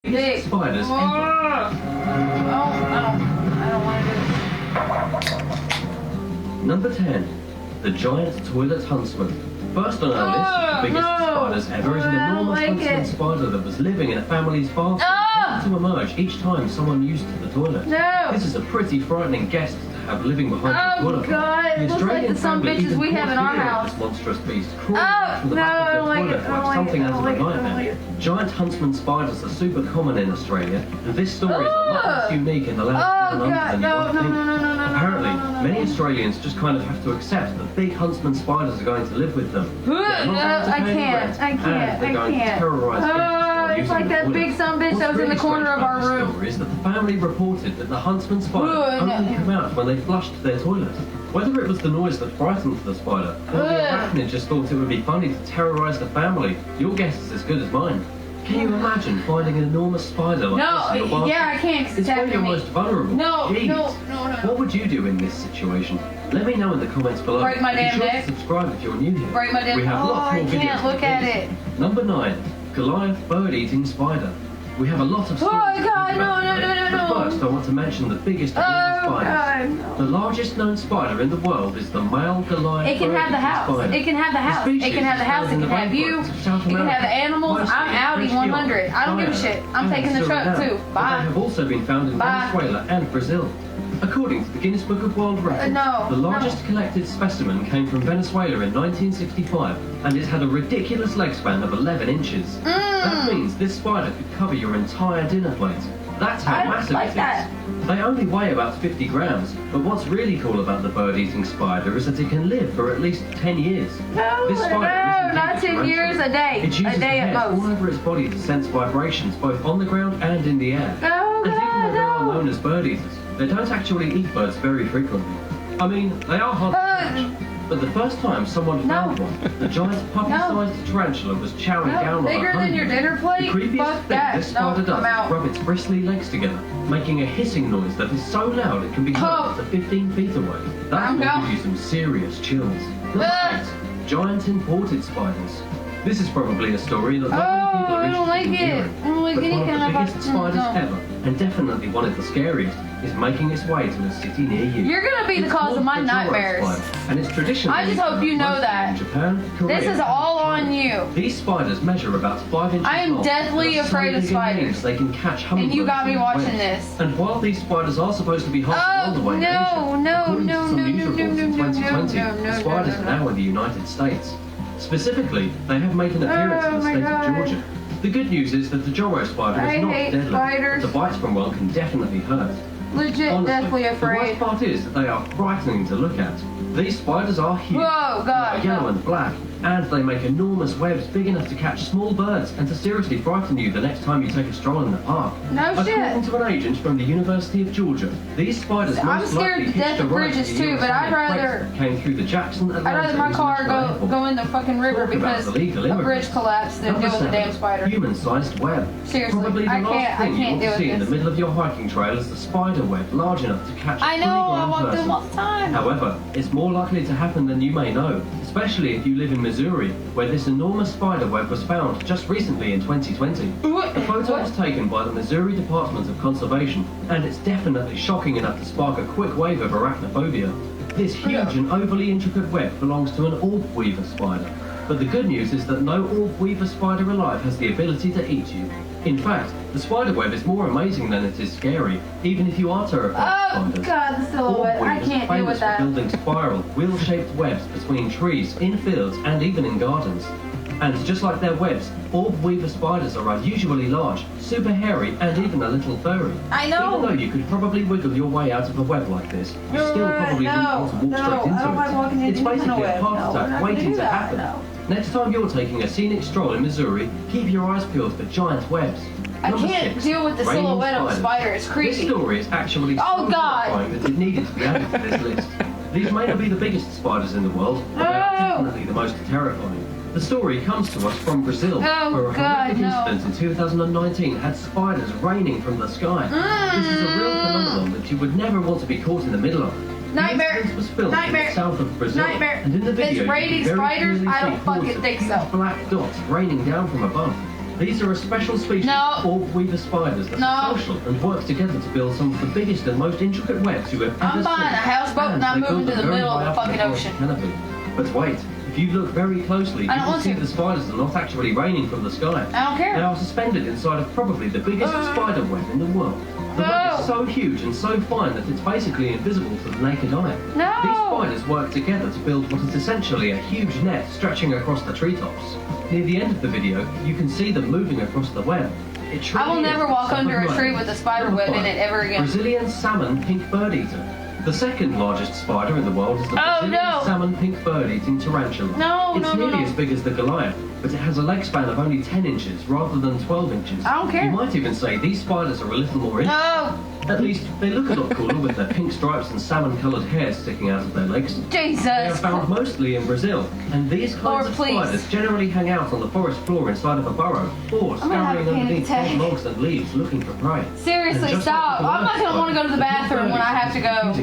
biggest spiders ever. Oh, I don't want to do it. Number 10. The giant toilet huntsman. First on our list of the biggest spiders ever is an enormous huntsman spider that was living in a family's bathroom, to emerge each time someone used the toilet. No. This is a pretty frightening guest to have living behind the toilet. Oh God, it looks like the some bitches we have in our house. This monstrous beast crawling from the back of the toilet like something out of a nightmare. Giant huntsman spiders are super common in Australia, and this story is a lot less unique in the land down under than you might think. Apparently, many Australians just kind of have to accept that big huntsman spiders are going to live with them. I can't. It's like that big son bitch that was in the corner of our room. Is that the family reported that the huntsman spiders only come out when they flushed their toilet. Whether it was the noise that frightened the spider, or the arachnid just thought it would be funny to terrorize the family, your guess is as good as mine. Can you imagine finding an enormous spider like this in your bathroom? Yeah, I can't, 'cause it's where you're most vulnerable. No. What would you do in this situation? Let me know in the comments below. Break my damn neck. Be sure to subscribe if you're new here. Break my damn We have lots more videos. I can't look at it. Number 9. Goliath bird-eating spider. We have a lot of stories. Oh God, no. But first, I want to mention the biggest of all the spiders. God, no. The largest known spider in the world is the male Goliath. It can have the house. Spider. It can have the house. It can have the house. It can have you. It can have the animals. I'm Audi 100. I don't give a shit. I'm taking the truck too. Bye. They have also been found in Venezuela and Brazil. According to the Guinness Book of World Records, the largest collected specimen came from Venezuela in 1965, and it had a ridiculous leg span of 11 inches. That means this spider could cover your entire dinner plate. That's how massive it is. They only weigh about 50 grams, but what's really cool about the bird-eating spider is that it can live for at least 10 years. Not 10 years, a day. It uses a day at most. all over its body to sense vibrations both on the ground and in the air. Oh, and even though they are no. known as bird eaters, they don't actually eat birds very frequently. I mean, they are hard to catch. But the first time someone found one, the giant puppy-sized tarantula was chowing down on bigger than your dinner plate? The creepiest Fuck thing that. this spider does is rub its bristly legs together, making a hissing noise that is so loud it can be heard up to 15 feet away. That will give you some serious chills. Number 8. Giant imported spiders. This is probably a story that not many people are interested in hearing. But one of the biggest spiders ever, and definitely one of the scariest, is making its way to a city near you. You're gonna be the cause of my nightmares. And it's traditionally I just hope you know that. in Japan, Korea, This is all on you. These spiders measure about 5 inches long. I am deathly afraid of spiders. They can catch And you got me watching webs. this. And while these spiders are supposed to be hard to hold away in Asia, according to some news reports in 2020, the spiders are now in the United States. Specifically, they have made an appearance in the state of Georgia. The good news is that the Joro spider is not deadly. Spiders. The bites from one can definitely hurt. Legit, Honestly, deathly the afraid. worst part is that they are frightening to look at. These spiders are huge. Whoa, God, They are yellow and black, and they make enormous webs big enough to catch small birds and to seriously frighten you the next time you take a stroll in the park. No shit. According to an agent from the University of Georgia, these spiders I'm most scared likely to death hitched a of ride bridges to the too, but USA I'd rather- freight that came through the Jackson I'd rather my car go in the fucking river because a bridge collapsed than deal with a damn spider. Human-sized web. Seriously, Probably the I last can't thing you want deal to see with in the this. middle of your hiking trail is the spider web large enough to catch I a know, I fully-grown walk person. them all the time. However, it's more likely to happen than you may know, especially if you live in Missouri, where this enormous spider web was found just recently in 2020. The photo was taken by the Missouri Department of Conservation, and it's definitely shocking enough to spark a quick wave of arachnophobia. This huge and overly intricate web belongs to an orb weaver spider. But the good news is that no orb weaver spider alive has the ability to eat you. In fact, the spider web is more amazing than it is scary, even if you are terrified of spiders. God, the silhouette. I can't deal with that. For building spiral, wheel-shaped webs between trees, in fields, and even in gardens. And just like their webs, orb weaver spiders are unusually large, super hairy, and even a little furry. I know. Even though you could probably wiggle your way out of a web like this, you still probably wouldn't want to walk straight into it. It's basically a heart attack waiting to happen. Next time you're taking a scenic stroll in Missouri, keep your eyes peeled for giant webs. I Number can't 6, deal with the raining silhouette of a spiders. spider. It's creepy. This story is actually so Oh, God. horrifying that it needed to be added to this list. These may not be the biggest spiders in the world, but they are definitely the most terrifying. The story comes to us from Brazil, where a horrific incident in 2019 had spiders raining from the sky. This is a real phenomenon that you would never want to be caught in the middle of. Nightmare. The incident was filmed in the south of Brazil, Nightmare. and in the video, It's raining you can very spiders? clearly I see don't fucking hordes of think huge so. black dots raining down from above. These are a special species of orb weaver spiders that are social and work together to build some of the biggest and most intricate webs you have ever seen. I'm buying a houseboat and I'm moving to the middle of the fucking ocean. Canopy. But wait, if you look very closely, you can see the spiders are not actually raining from the sky. I don't care. They are suspended inside of probably the biggest spider web in the world. The web is so huge and so fine that it's basically invisible to the naked eye. No! These spiders work together to build what is essentially a huge net stretching across the treetops. Near the end of the video, you can see them moving across the web. I will never walk under a tree with a spider web in it ever again. Brazilian salmon pink bird eater. The second largest spider in the world is the Brazilian salmon pink bird-eating tarantula. It's nearly as big as the Goliath, but it has a leg span of only 10 inches rather than 12 inches. I don't care. You might even say these spiders are a little more interesting. At least, they look a lot cooler with their pink stripes and salmon-coloured hair sticking out of their legs. Jesus! They are found mostly in Brazil, and these kinds of spiders generally hang out on the forest floor inside of a burrow, or scurrying underneath dead logs and leaves looking for prey. Seriously, stop! I'm not going to want to go to the bathroom when I have to go.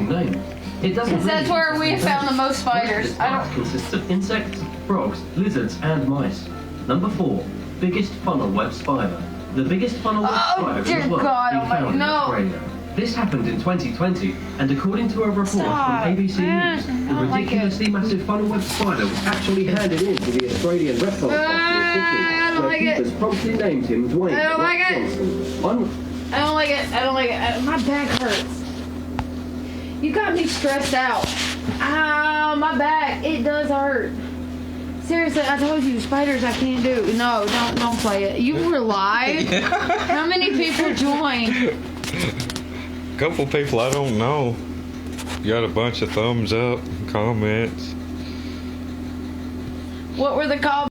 It doesn't because that's where we have found the most spiders. It consists of insects, frogs, lizards, and mice. Number 4, biggest funnel web spider. The biggest funnel web spider in the world is found in Australia. This happened in 2020, and according to a report from ABC News, the ridiculously massive funnel web spider was actually handed in to the Australian reptile hospital, where keepers promptly named him Dwayne Johnson. I don't like it. I don't like it. My back hurts. You got me stressed out. My back. It does hurt. Seriously, I told you, spiders I can't do. No, don't play it. You were live? How many people joined? Couple people I don't know. You got a bunch of thumbs up, comments. What were the comments?